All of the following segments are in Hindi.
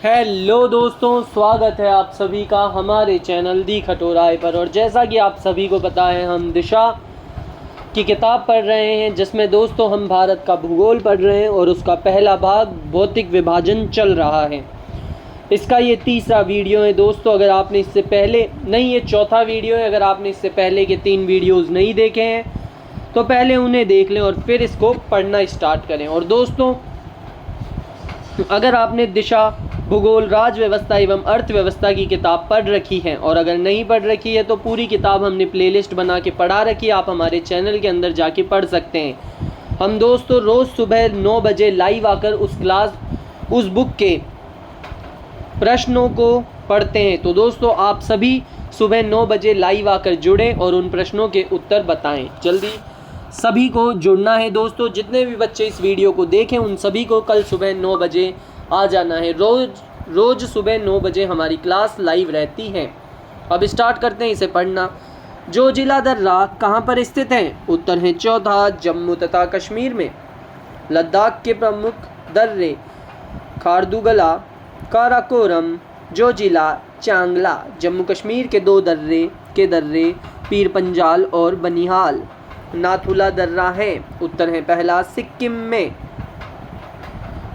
हेलो दोस्तों, स्वागत है आप सभी का हमारे चैनल दी खटोराय पर। और जैसा कि आप सभी को पता है, हम दिशा की किताब पढ़ रहे हैं, जिसमें दोस्तों हम भारत का भूगोल पढ़ रहे हैं और उसका पहला भाग भौतिक विभाजन चल रहा है। इसका ये तीसरा वीडियो है दोस्तों। अगर आपने इससे पहले नहीं, ये चौथा वीडियो है। अगर आपने इससे पहले के 3 वीडियोज़ नहीं देखे हैं तो पहले उन्हें देख लें और फिर इसको पढ़ना स्टार्ट करें। और दोस्तों, अगर आपने दिशा, भूगोल, राज व्यवस्था एवं अर्थव्यवस्था की किताब पढ़ रखी है और अगर नहीं पढ़ रखी है तो पूरी किताब हमने प्लेलिस्ट बना के पढ़ा रखी है। आप हमारे चैनल के अंदर जाके पढ़ सकते हैं। हम दोस्तों रोज़ सुबह 9 बजे लाइव आकर उस बुक के प्रश्नों को पढ़ते हैं। तो दोस्तों, आप सभी सुबह 9 बजे लाइव आकर जुड़ें और उन प्रश्नों के उत्तर बताएं। जल्दी सभी को जुड़ना है दोस्तों। जितने भी बच्चे इस वीडियो को देखें उन सभी को कल सुबह 9 बजे आ जाना है। रोज़ सुबह 9 बजे हमारी क्लास लाइव रहती है। अब स्टार्ट करते हैं इसे पढ़ना। जोजिला दर्रा कहाँ पर स्थित है? उत्तर है चौथा, जम्मू तथा कश्मीर में। लद्दाख के प्रमुख दर्रे खारदुगला, काराकोरम, जोजिला, चांगला। जम्मू कश्मीर के 2 दर्रे पीर पंजाल और बनिहाल। नाथुला दर्रा है। उत्तर है पहला, सिक्किम में।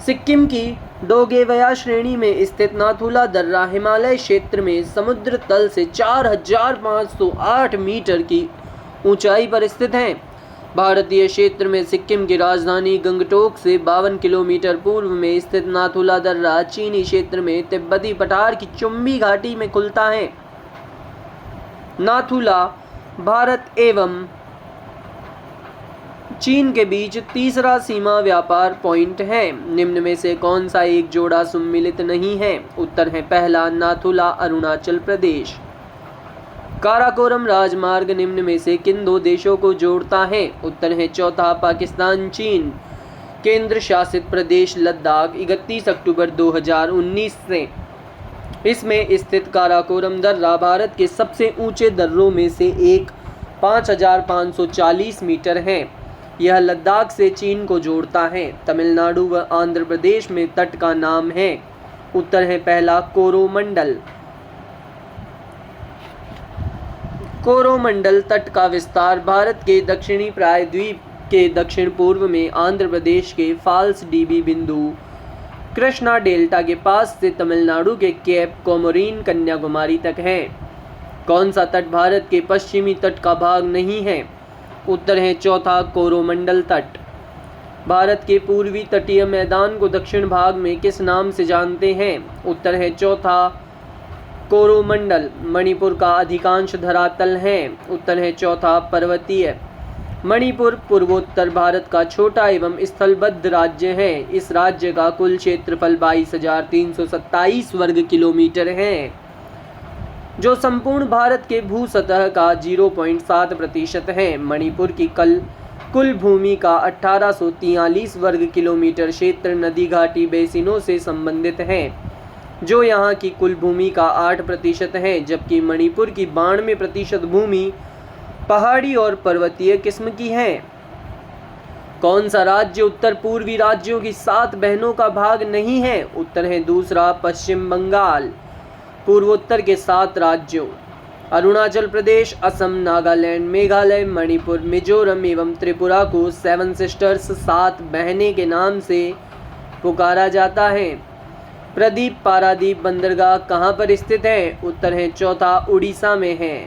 सिक्किम की डोगेवया श्रेणी में स्थित नाथुला दर्रा हिमालय क्षेत्र में समुद्र तल से 4508 मीटर की ऊंचाई पर स्थित है। भारतीय क्षेत्र में सिक्किम की राजधानी गंगटोक से 52 किलोमीटर पूर्व में स्थित नाथुला दर्रा चीनी क्षेत्र में तिब्बती पठार की चुम्बी घाटी में खुलता है। नाथुला भारत एवं चीन के बीच तीसरा सीमा व्यापार पॉइंट है। निम्न में से कौन सा एक जोड़ा सम्मिलित नहीं है? उत्तर है पहला, नाथुला अरुणाचल प्रदेश। काराकोरम राजमार्ग निम्न में से किन 2 देशों को जोड़ता है? उत्तर है चौथा, पाकिस्तान चीन। केंद्र शासित प्रदेश लद्दाख 31 अक्टूबर 2019 से। इसमें स्थित काराकोरम दर्रा भारत के सबसे ऊंचे दर्रों में से एक 5540 मीटर है। यह लद्दाख से चीन को जोड़ता है। तमिलनाडु व आंध्र प्रदेश में तट का नाम है। उत्तर है पहला, कोरोमंडल। कोरोमंडल तट का विस्तार भारत के दक्षिणी प्रायद्वीप के दक्षिण पूर्व में आंध्र प्रदेश के फाल्स डीबी बिंदु कृष्णा डेल्टा के पास से तमिलनाडु के केप कोमोरिन कन्याकुमारी तक है। कौन सा तट भारत के पश्चिमी तट का भाग नहीं है? उत्तर है चौथा, कोरोमंडल तट। भारत के पूर्वी तटीय मैदान को दक्षिण भाग में किस नाम से जानते हैं? उत्तर है चौथा, कोरोमंडल। मणिपुर का अधिकांश धरातल है। उत्तर है चौथा, पर्वतीय। मणिपुर पूर्वोत्तर भारत का छोटा एवं स्थलबद्ध राज्य है। इस राज्य का कुल क्षेत्रफल 22,327 वर्ग किलोमीटर है, जो संपूर्ण भारत के भूसतह का 0.7% है। मणिपुर की कुल भूमि का 1843 वर्ग किलोमीटर क्षेत्र नदी घाटी बेसिनों से संबंधित है, जो यहाँ की कुल भूमि का 8% है, जबकि मणिपुर की 92% भूमि पहाड़ी और पर्वतीय किस्म की है। कौन सा राज्य उत्तर पूर्वी राज्यों की 7 बहनों का भाग नहीं है? उत्तर है दूसरा, पश्चिम बंगाल। पूर्वोत्तर के 7 राज्यों अरुणाचल प्रदेश, असम, नागालैंड, मेघालय, मणिपुर, मिजोरम एवं त्रिपुरा को 7 सिस्टर्स 7 बहनें के नाम से पुकारा जाता है। प्रदीप पारादीप बंदरगाह कहाँ पर स्थित है? उत्तर है चौथा, उड़ीसा में है।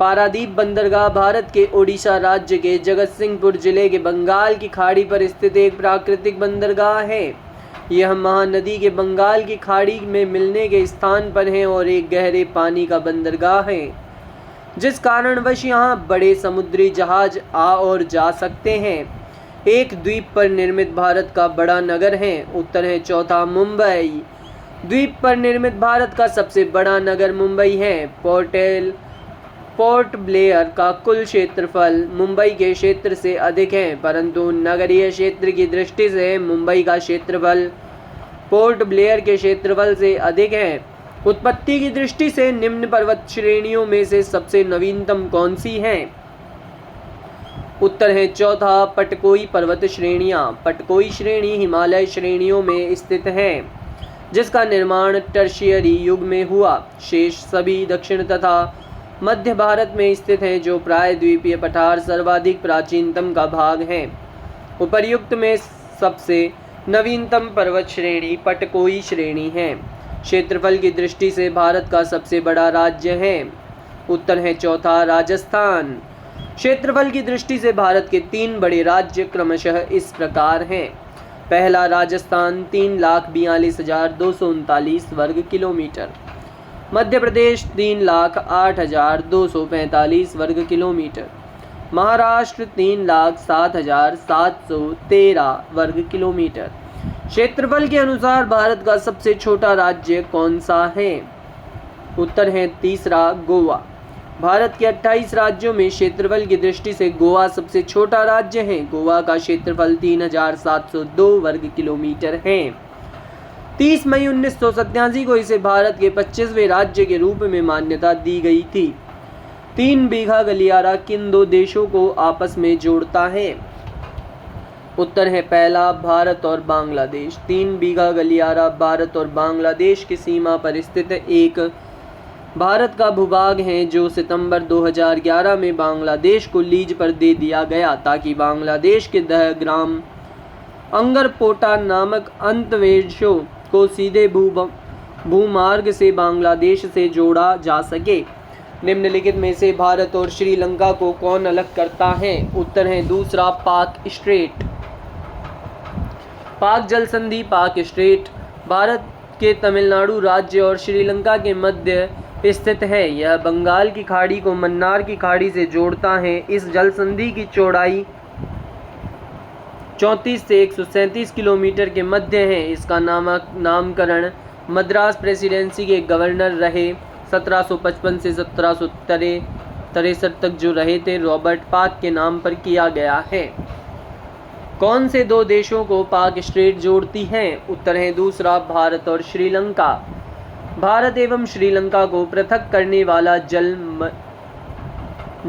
पारादीप बंदरगाह भारत के ओडिशा राज्य के जगतसिंहपुर जिले के बंगाल की खाड़ी पर स्थित एक प्राकृतिक बंदरगाह है। यह महानदी के बंगाल की खाड़ी में मिलने के स्थान पर है और एक गहरे पानी का बंदरगाह है, जिस कारणवश यहाँ बड़े समुद्री जहाज आ और जा सकते हैं। एक द्वीप पर निर्मित भारत का बड़ा नगर है। उत्तर है चौथा, मुंबई। द्वीप पर निर्मित भारत का सबसे बड़ा नगर मुंबई है। पोर्ट ब्लेयर का कुल क्षेत्रफल मुंबई के क्षेत्र से अधिक है, परंतु नगरीय क्षेत्र की दृष्टि से मुंबई का क्षेत्रफल पोर्ट ब्लेयर के क्षेत्रफल से अधिक है। उत्पत्ति की दृष्टि से निम्न पर्वत श्रेणियों में से सबसे नवीनतम कौन सी है? उत्तर है चौथा पटकोई पर्वत श्रेणियाँ। पटकोई श्रेणी हिमालय श्रेणियों में स्थित है जिसका निर्माण टर्शियरी युग में हुआ। शेष सभी दक्षिण तथा मध्य भारत में स्थित हैं जो प्राय द्वीपीय पठार सर्वाधिक प्राचीनतम का भाग हैं। उपर्युक्त में सबसे नवीनतम पर्वत श्रेणी पटकोई श्रेणी है। क्षेत्रफल की दृष्टि से भारत का सबसे बड़ा राज्य है। उत्तर है चौथा राजस्थान। क्षेत्रफल की दृष्टि से भारत के 3 बड़े राज्य क्रमशः इस प्रकार हैं। पहला राजस्थान 3,42,239 वर्ग किलोमीटर। मध्य प्रदेश 3,08,245 वर्ग किलोमीटर। महाराष्ट्र 3,07,713 वर्ग किलोमीटर। क्षेत्रफल के अनुसार भारत का सबसे छोटा राज्य कौन सा है? उत्तर है तीसरा गोवा। भारत के 28 राज्यों में क्षेत्रफल की दृष्टि से गोवा सबसे छोटा राज्य है। गोवा का क्षेत्रफल 3,702 वर्ग किलोमीटर है। 30 मई 1987 को इसे भारत के 25वें राज्य के रूप में मान्यता दी गई थी। 3 बीघा गलियारा किन 2 देशों को आपस में जोड़ता है? उत्तर है पहला भारत और बांग्लादेश। 3 बीघा गलियारा भारत और बांग्लादेश की सीमा पर स्थित एक भारत का भूभाग है जो सितंबर 2011 में बांग्लादेश को लीज पर दे दिया गया ताकि बांग्लादेश के 10 ग्राम अंगरपोटा नामक अंतर्वेशों को सीधे भूमार्ग से बांग्लादेश से जोड़ा जा सके। निम्नलिखित में से भारत और श्रीलंका को कौन अलग करता है? उत्तर है दूसरा पाक स्ट्रेट। पाक जल संधि पाक स्ट्रेट भारत के तमिलनाडु राज्य और श्रीलंका के मध्य स्थित है। यह बंगाल की खाड़ी को मन्नार की खाड़ी से जोड़ता है। इस जल संधि की चौड़ाई 34 से 137 किलोमीटर के मध्य है। इसका नामकरण मद्रास प्रेसिडेंसी के गवर्नर रहे 1755 से 1763 तक जो रहे थे रॉबर्ट पाक के नाम पर किया गया है। कौन से 2 देशों को पाक स्ट्रेट जोड़ती है? उत्तर है दूसरा भारत और श्रीलंका। भारत एवं श्रीलंका को पृथक करने वाला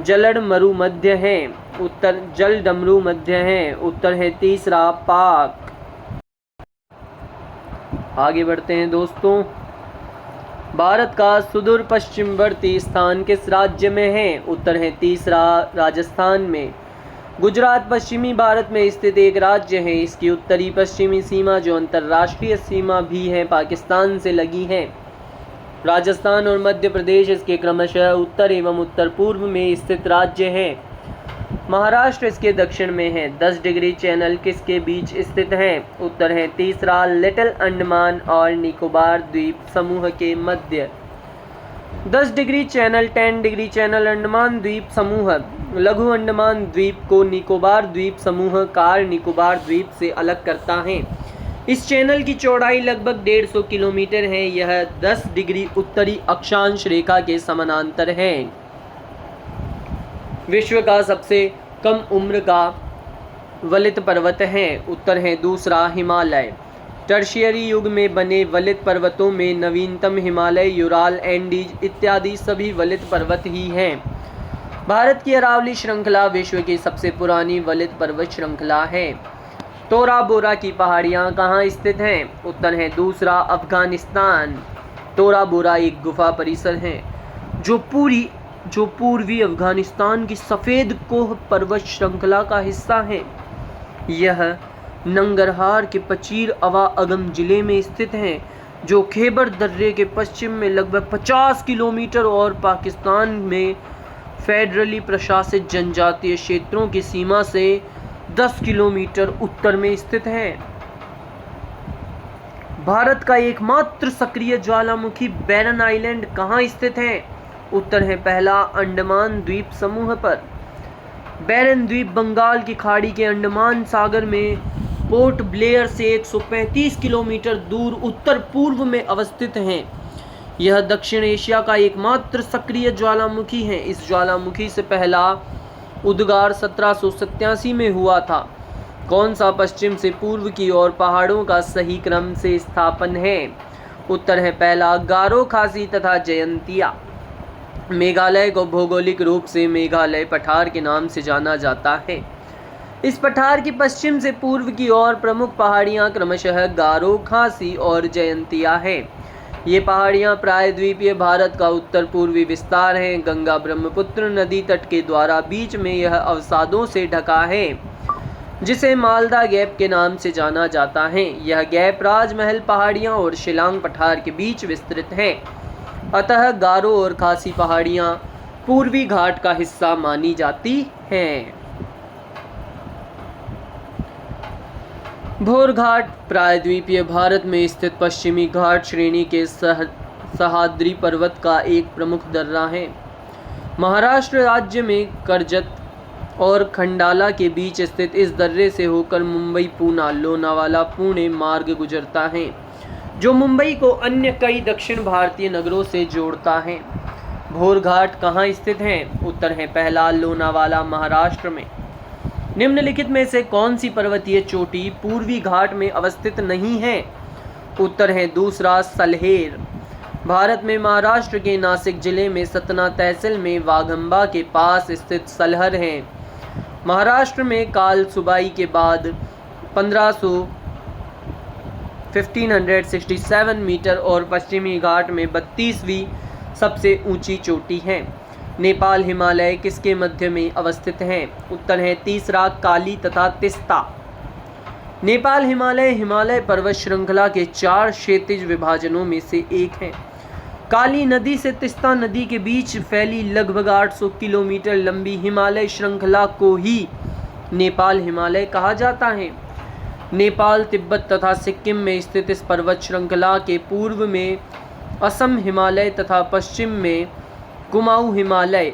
जलड मरुमध्य है। उत्तर जलडमरू मध्य है। उत्तर है तीसरा पाक। आगे बढ़ते हैं दोस्तों। भारत का सुदूर पश्चिमवर्ती स्थान किस राज्य में है? उत्तर है तीसरा राजस्थान में। गुजरात पश्चिमी भारत में स्थित एक राज्य है। इसकी उत्तरी पश्चिमी सीमा जो अंतर्राष्ट्रीय सीमा भी है पाकिस्तान से लगी है। राजस्थान और मध्य प्रदेश इसके क्रमशः उत्तर एवं उत्तर पूर्व में स्थित राज्य हैं। महाराष्ट्र इसके दक्षिण में है। 10 डिग्री चैनल किसके बीच स्थित है? उत्तर है तीसरा लिटिल अंडमान और निकोबार द्वीप समूह के मध्य। 10 degree channel 10 degree channel Andaman द्वीप समूह लघु अंडमान द्वीप को निकोबार द्वीप समूह कार निकोबार द्वीप से अलग करता है। इस चैनल की चौड़ाई लगभग 150 किलोमीटर है। यह 10 डिग्री उत्तरी अक्षांश रेखा के समानांतर है। विश्व का सबसे कम उम्र का वलित पर्वत है। उत्तर है दूसरा हिमालय। टर्शियरी युग में बने वलित पर्वतों में नवीनतम हिमालय, यूराल, एंडीज इत्यादि सभी वलित पर्वत ही हैं। भारत की अरावली श्रृंखला विश्व की सबसे पुरानी वलित पर्वत श्रृंखला है। तोरा बोरा की पहाड़ियाँ कहाँ स्थित हैं? उत्तर है दूसरा अफगानिस्तान। तोरा बोरा एक गुफा परिसर है जो पूर्वी अफगानिस्तान की सफ़ेद कोह पर्वत श्रृंखला का हिस्सा है। यह नंगरहार के पचीर अवा अगम जिले में स्थित है जो खैबर दर्रे के पश्चिम में लगभग 50 किलोमीटर और पाकिस्तान में फेडरली प्रशासित जनजातीय क्षेत्रों की सीमा से 10 किलोमीटर उत्तर में स्थित है। भारत का एकमात्र सक्रिय ज्वालामुखी बैरन आइलैंड कहाँ स्थित है? उत्तर है पहला अंडमान द्वीप समूह पर। बैरन द्वीप बंगाल की खाड़ी के अंडमान सागर में पोर्ट ब्लेयर से 135 किलोमीटर दूर उत्तर पूर्व में अवस्थित है। यह दक्षिण एशिया का एकमात्र सक्रिय ज्वालामुखी है। इस ज्वालामुखी से पहला उद्गार 1787 में हुआ था। कौन सा पश्चिम से पूर्व की ओर पहाड़ों का सही क्रम से स्थापन है? उत्तर है पहला गारो, खासी तथा जयंतिया। मेघालय को भौगोलिक रूप से मेघालय पठार के नाम से जाना जाता है। इस पठार की पश्चिम से पूर्व की ओर प्रमुख पहाड़ियाँ क्रमशः गारो, खासी और जयंतिया हैं। ये पहाड़ियाँ प्रायद्वीपीय भारत का उत्तर पूर्वी विस्तार हैं। गंगा ब्रह्मपुत्र नदी तट के द्वारा बीच में यह अवसादों से ढका है, जिसे मालदा गैप के नाम से जाना जाता है। यह गैप राजमहल पहाड़ियाँ और शिलांग पठार के बीच विस्तृत है। अतः गारो और खासी पहाड़ियाँ पूर्वी घाट का हिस्सा मानी जाती हैं। भोर घाट प्रायद्वीपीय भारत में स्थित पश्चिमी घाट श्रेणी के सह्याद्री पर्वत का एक प्रमुख दर्रा है। महाराष्ट्र राज्य में कर्जत और खंडाला के बीच स्थित इस दर्रे से होकर मुंबई, पूना, लोनावाला, पुणे मार्ग गुजरता है, जो मुंबई को अन्य कई दक्षिण भारतीय नगरों से जोड़ता है। भोर घाट कहाँ स्थित है? उत्तर है पहला, लोनावाला महाराष्ट्र में। निम्नलिखित में से कौन सी पर्वतीय चोटी पूर्वी घाट में अवस्थित नहीं है? उत्तर है दूसरा, सलहेर। भारत में महाराष्ट्र के नासिक जिले में सतना तहसील में वाघंबा के पास स्थित सलहर है। महाराष्ट्र में काल सुबाई के बाद 1567 मीटर और पश्चिमी घाट में 32वीं सबसे ऊंची चोटी है। नेपाल हिमालय किसके मध्य में अवस्थित हैं? उत्तर है तीसरा, काली तथा तिस्ता। नेपाल हिमालय हिमालय पर्वत श्रृंखला के 4 क्षैतिज विभाजनों में से एक है। काली नदी से तिस्ता नदी के बीच फैली लगभग 800 किलोमीटर लंबी हिमालय श्रृंखला को ही नेपाल हिमालय कहा जाता है। नेपाल, तिब्बत तथा सिक्किम में स्थित इस पर्वत श्रृंखला के पूर्व में असम हिमालय तथा पश्चिम में कुमाऊं हिमालय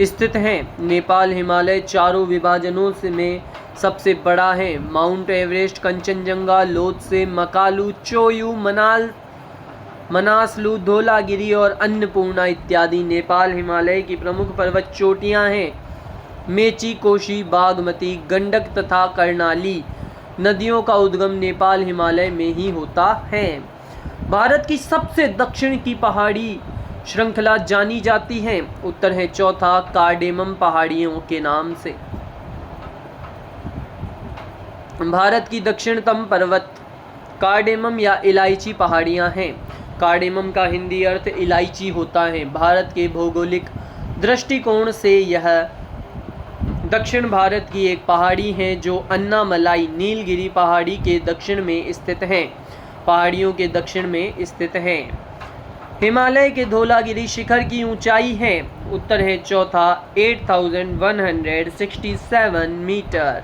स्थित हैं। नेपाल हिमालय चारों विभाजनों में सबसे बड़ा है। माउंट एवरेस्ट, कंचनजंगा, लोत्से, मकालू, चोयू, मनासलू, धौलागिरी और अन्नपूर्णा इत्यादि नेपाल हिमालय की प्रमुख पर्वत चोटियां हैं। मेची, कोशी, बागमती, गंडक तथा कर्णाली नदियों का उद्गम नेपाल हिमालय में ही होता है। भारत की सबसे दक्षिण की पहाड़ी श्रृंखला जानी जाती है। उत्तर है चौथा, कार्डेमम पहाड़ियों के नाम से। भारत की दक्षिणतम पर्वत कार्डेमम या इलायची पहाड़ियां हैं। कार्डेमम का हिंदी अर्थ इलायची होता है। भारत के भौगोलिक दृष्टिकोण से यह दक्षिण भारत की एक पहाड़ी है जो अन्नामलाई नीलगिरी पहाड़ी के दक्षिण में स्थित है। पहाड़ियों के दक्षिण में स्थित है। हिमालय के धौलागिरी शिखर की ऊंचाई है। उत्तर है चौथा, 8167 मीटर।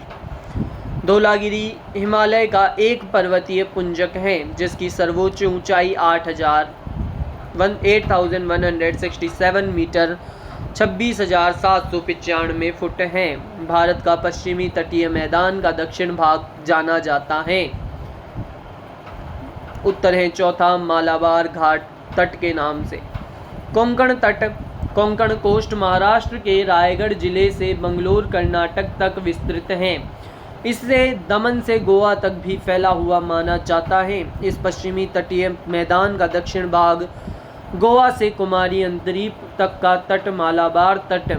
धौलागिरी हिमालय का एक पर्वतीय पुंजक है जिसकी सर्वोच्च ऊंचाई 8167 मीटर 26,795 फुट है। भारत का पश्चिमी तटीय मैदान का दक्षिण भाग जाना जाता है। उत्तर है चौथा, मालाबार घाट तट के नाम से। कोंकण तट, कोंकण कोस्ट महाराष्ट्र के रायगढ़ जिले से बंगलोर कर्नाटक तक विस्तृत है। इससे दमन से गोवा तक भी फैला हुआ माना जाता है। इस पश्चिमी तटीय मैदान का दक्षिण भाग गोवा से कुमारी अंतरीप तक का तट मालाबार तट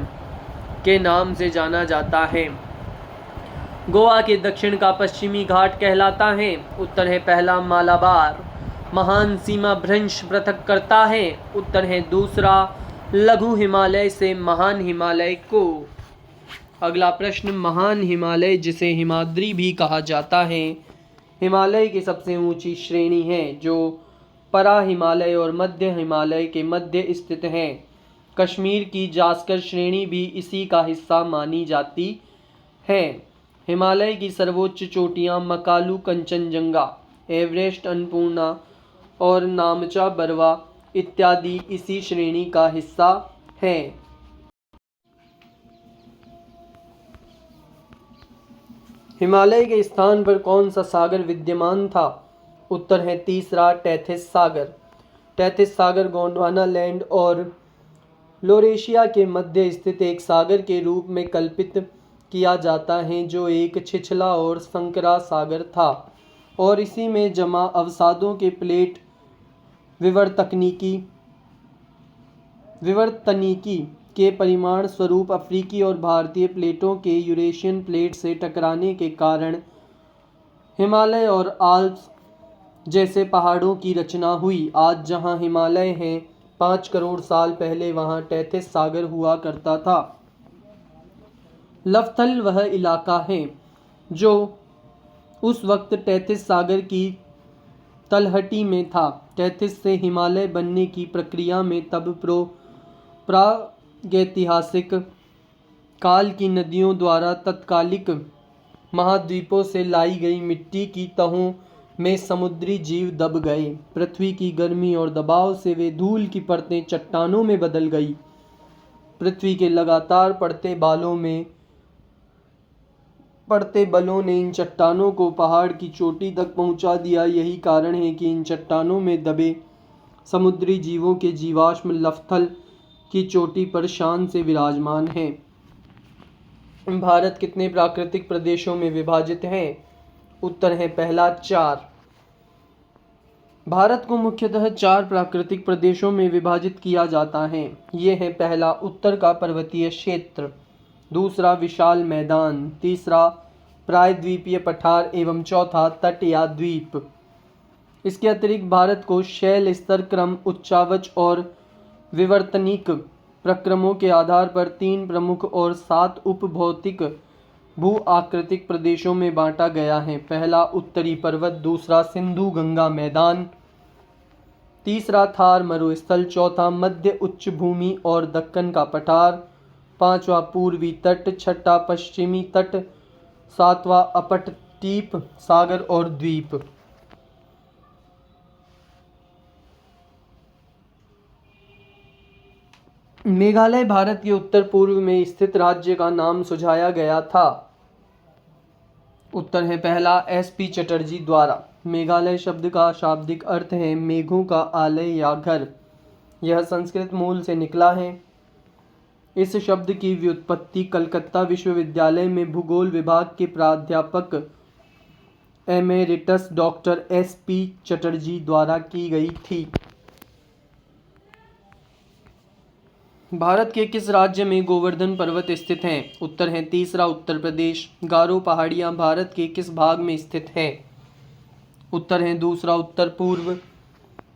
के नाम से जाना जाता है। गोवा के दक्षिण का पश्चिमी घाट कहलाता है। उत्तर है पहला, मालाबार महान सीमा भ्रंश पृथक करता है। उत्तर है दूसरा, लघु हिमालय से महान हिमालय को। अगला प्रश्न, महान हिमालय जिसे हिमाद्री भी कहा जाता है हिमालय की सबसे ऊंची श्रेणी है जो परा हिमालय और मध्य हिमालय के मध्य स्थित है। कश्मीर की जास्कर श्रेणी भी इसी का हिस्सा मानी जाती है। हिमालय की सर्वोच्च चोटियां मकालू, कंचनजंगा, एवरेस्ट, अन्नपूर्णा और नामचा बरवा इत्यादि इसी श्रेणी का हिस्सा हैं। हिमालय के स्थान पर कौन सा सागर विद्यमान था? उत्तर है तीसरा, टेथिस सागर। टेथिस सागर गोंडवाना लैंड और लोरेशिया के मध्य स्थित एक सागर के रूप में कल्पित किया जाता है जो एक छिछला और संकरा सागर था और इसी में जमा अवसादों के प्लेट विवर तकनीकी विवर्तनिकी के परिमाण स्वरूप अफ्रीकी और भारतीय प्लेटों के यूरेशियन प्लेट से टकराने के कारण हिमालय और आल्प्स जैसे पहाड़ों की रचना हुई। आज जहाँ हिमालय हैं, 5 करोड़ साल पहले वहाँ टेथिस सागर हुआ करता था। लवथल वह इलाका है जो उस वक्त टेथिस सागर की तलहटी में था। टेथिस से हिमालय बनने की प्रक्रिया में तब प्रागैतिहासिक काल की नदियों द्वारा तत्कालिक महाद्वीपों से लाई गई मिट्टी की तहों में समुद्री जीव दब गए। पृथ्वी की गर्मी और दबाव से वे धूल की परतें चट्टानों में बदल गई। पृथ्वी के लगातार पड़ते बलों ने इन चट्टानों को पहाड़ की चोटी तक पहुंचा दिया। यही कारण है कि इन चट्टानों में दबे समुद्री जीवों के जीवाश्म लवथल की चोटी पर शान से विराजमान हैं। भारत कितने प्राकृतिक प्रदेशों में विभाजित है? उत्तर है पहला 4। भारत को मुख्यतः 4 प्राकृतिक प्रदेशों में विभाजित किया जाता है। ये है पहला उत्तर का पर्वतीय क्षेत्र, दूसरा विशाल मैदान, तीसरा प्रायद्वीपीय पठार एवं चौथा तट या द्वीप। इसके अतिरिक्त भारत को शैल स्तर क्रम, उच्चावच और विवर्तनिक प्रक्रमों के आधार पर 3 प्रमुख और 7 उपभौतिक भू आकृतिक प्रदेशों में बांटा गया है। पहला उत्तरी पर्वत, दूसरा सिंधु गंगा मैदान, तीसरा थार मरुस्थल, चौथा मध्य उच्च भूमि और दक्कन का पठार, पांचवा पूर्वी तट, छठा पश्चिमी तट, सातवां अपतटीप सागर और द्वीप। मेघालय भारत के उत्तर पूर्व में स्थित राज्य का नाम सुझाया गया था। उत्तर है पहला एसपी चटर्जी द्वारा। मेघालय शब्द का शाब्दिक अर्थ है मेघों का आलय या घर। यह संस्कृत मूल से निकला है। इस शब्द की व्युत्पत्ति कलकत्ता विश्वविद्यालय में भूगोल विभाग के प्राध्यापक एमेरिटस डॉक्टर एसपी चटर्जी द्वारा की गई थी। भारत के किस राज्य में गोवर्धन पर्वत स्थित हैं? उत्तर है तीसरा उत्तर प्रदेश। गारो पहाड़ियाँ भारत के किस भाग में स्थित हैं? उत्तर है दूसरा उत्तर पूर्व।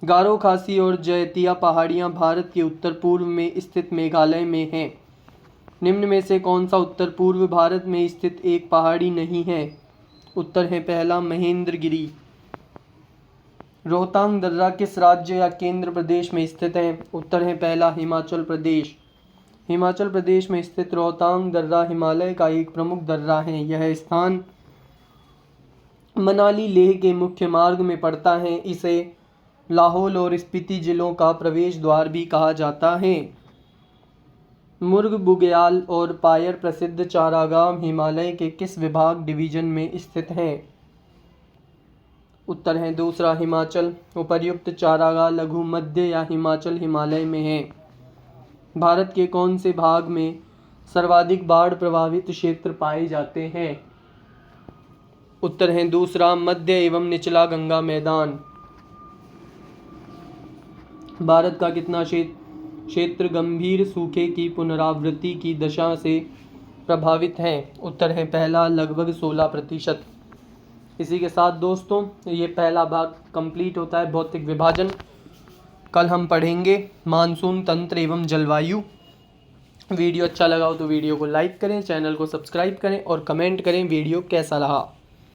गारो खासी और जयतिया पहाड़ियाँ भारत के उत्तर पूर्व में स्थित मेघालय में हैं। निम्न में से कौन सा उत्तर पूर्व भारत में स्थित एक पहाड़ी नहीं है? उत्तर है पहला महेंद्रगिरी। रोहतांग दर्रा किस राज्य या केंद्र प्रदेश में स्थित है? उत्तर है पहला हिमाचल प्रदेश। हिमाचल प्रदेश में स्थित रोहतांग दर्रा हिमालय का एक प्रमुख दर्रा है। यह स्थान मनाली लेह के मुख्य मार्ग में पड़ता है। इसे लाहौल और स्पीति जिलों का प्रवेश द्वार भी कहा जाता है। मुर्ग, बुग्याल और पायर प्रसिद्ध चारागाह हिमालय के किस विभाग डिवीजन में स्थित हैं? उत्तर है दूसरा हिमाचल। उपर्युक्त चारागाह लघु, मध्य या हिमाचल हिमालय में है। भारत के कौन से भाग में सर्वाधिक बाढ़ प्रभावित क्षेत्र पाए जाते हैं? उत्तर है दूसरा मध्य एवं निचला गंगा मैदान। भारत का कितना क्षेत्र गंभीर सूखे की पुनरावृत्ति की दशा से प्रभावित है? उत्तर है पहला लगभग 16%। इसी के साथ दोस्तों ये पहला भाग कंप्लीट होता है, भौतिक विभाजन। कल हम पढ़ेंगे मानसून तंत्र एवं जलवायु। वीडियो अच्छा लगा हो तो वीडियो को लाइक करें, चैनल को सब्सक्राइब करें और कमेंट करें वीडियो कैसा रहा।